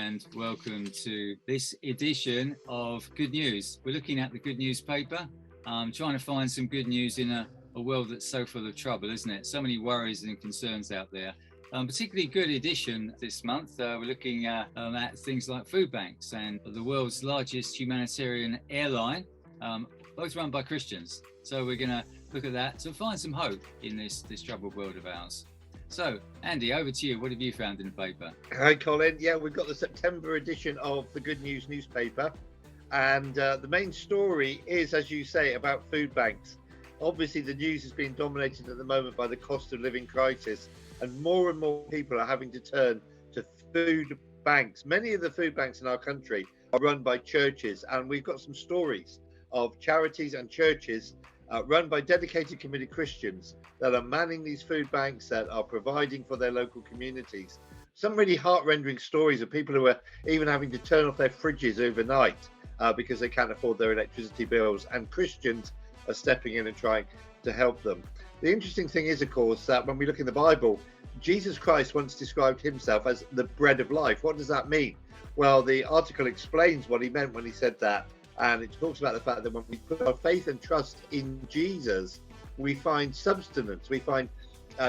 and welcome to this edition of Good News. We're looking at the Good News paper, trying to find some good news in a world that's so full of trouble, isn't it? So many worries and concerns out there. Particularly good edition this month. We're looking at things like food banks and the world's largest humanitarian airline, both run by Christians. So we're going to look at that to find some hope in this troubled world of ours. So, Andy, over to you. What have you found in the paper? Hi, Colin. Yeah, we've got the September edition of the Good News newspaper. And the main story is, as you say, about food banks. Obviously, the news is being dominated at the moment by the cost of living crisis. And more people are having to turn to food banks. Many of the food banks in our country are run by churches. And we've got some stories of charities and churches run by dedicated, committed Christians that are manning these food banks, that are providing for their local communities. Some really heart-rending stories of people who are even having to turn off their fridges overnight because they can't afford their electricity bills, and Christians are stepping in and trying to help them. The interesting thing is, of course, that when we look in the Bible, Jesus Christ once described himself as the bread of life. What does that mean? Well, the article explains what he meant when he said that. And it talks about the fact that when we put our faith and trust in Jesus, we find substance, we find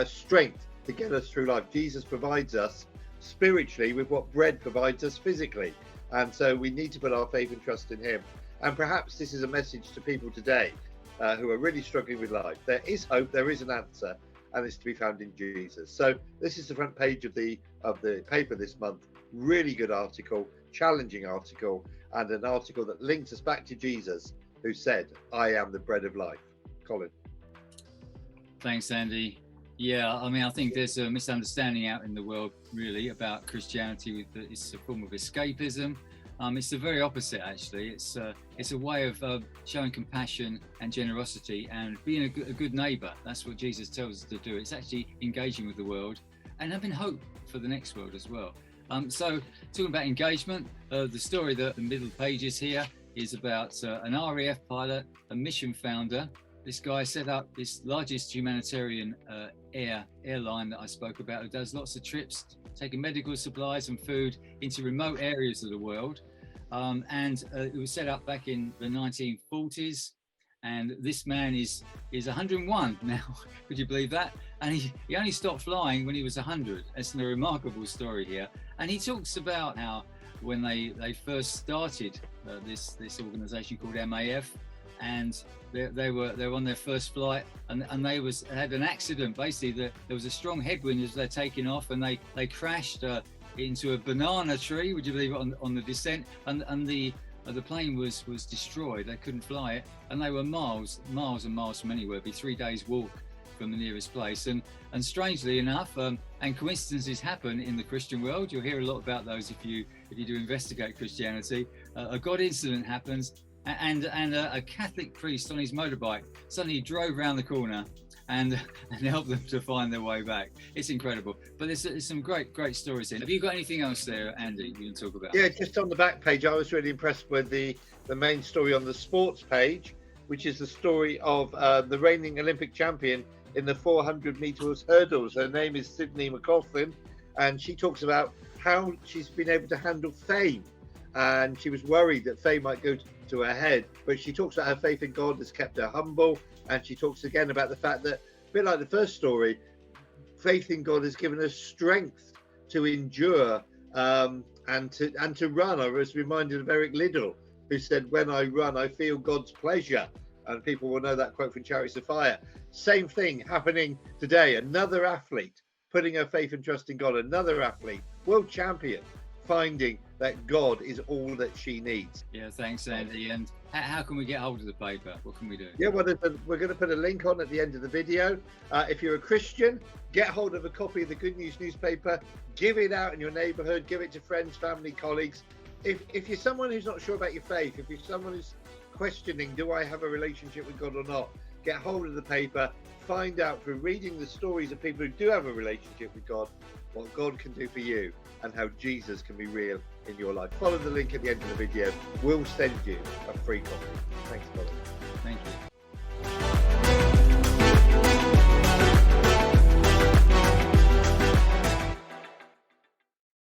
strength to get us through life. Jesus provides us spiritually with what bread provides us physically. And so we need to put our faith and trust in him. And perhaps this is a message to people today who are really struggling with life. There is hope, there is an answer, and it's to be found in Jesus. So this is the front page of the paper this month. Really good article, challenging article, and an article that links us back to Jesus, who said, "I am the bread of life." Colin. Thanks, Andy. Yeah, I mean, I think there's a misunderstanding out in the world, really, about Christianity. It's a form of escapism. It's the very opposite, actually. It's a way of showing compassion and generosity and being a good neighbour. That's what Jesus tells us to do. It's actually engaging with the world and having hope for the next world as well. So, talking about engagement, the story that the middle pages here is about an RAF pilot, a mission founder. This guy set up this largest humanitarian airline that I spoke about, who does lots of trips, taking medical supplies and food into remote areas of the world. And it was set up back in the 1940s. And this man is 101 now. Could you believe that? And he only stopped flying when he was 100. It's a remarkable story here. And he talks about how when they first started this organisation called MAF, and they were on their first flight, and they had an accident. Basically, there was a strong headwind as they're taking off, and they crashed into a banana tree. Would you believe it, on the descent? And the plane was destroyed. They couldn't fly it, and they were miles and miles from anywhere. It'd be 3 days walk from the nearest place. And strangely enough, and coincidences happen in the Christian world. You'll hear a lot about those if you do investigate Christianity. A God incident happens, and a Catholic priest on his motorbike suddenly drove around the corner and helped them to find their way back. It's incredible. But there's some great stories in. Have you got anything else there, Andy, you can talk about? Yeah, just on the back page, I was really impressed with the main story on the sports page, which is the story of the reigning Olympic champion in the 400 meters hurdles. Her name is Sydney McLaughlin, and she talks about how she's been able to handle fame. And she was worried that fame might go to her head, but she talks about her faith in God has kept her humble. And she talks again about the fact that, a bit like the first story, faith in God has given us strength to endure and to run. I was reminded of Eric Liddell, who said, "When I run, I feel God's pleasure." And people will know that quote from Chariots of Fire. Same thing happening today. Another athlete putting her faith and trust in God. Another athlete, world champion, finding that God is all that she needs. Yeah, thanks, Andy. And how can we get hold of the paper? What can we do? Yeah, well, we're going to put a link on at the end of the video. If you're a Christian, get hold of a copy of the Good News newspaper, give it out in your neighborhood, give it to friends, family, colleagues. If you're someone who's not sure about your faith, if you're someone who's questioning, do I have a relationship with God or not, get hold of the paper, find out through reading the stories of people who do have a relationship with God, what God can do for you and how Jesus can be real in your life. Follow the link at the end of the video. We'll send you a free copy. Thanks, Colin. Thank you.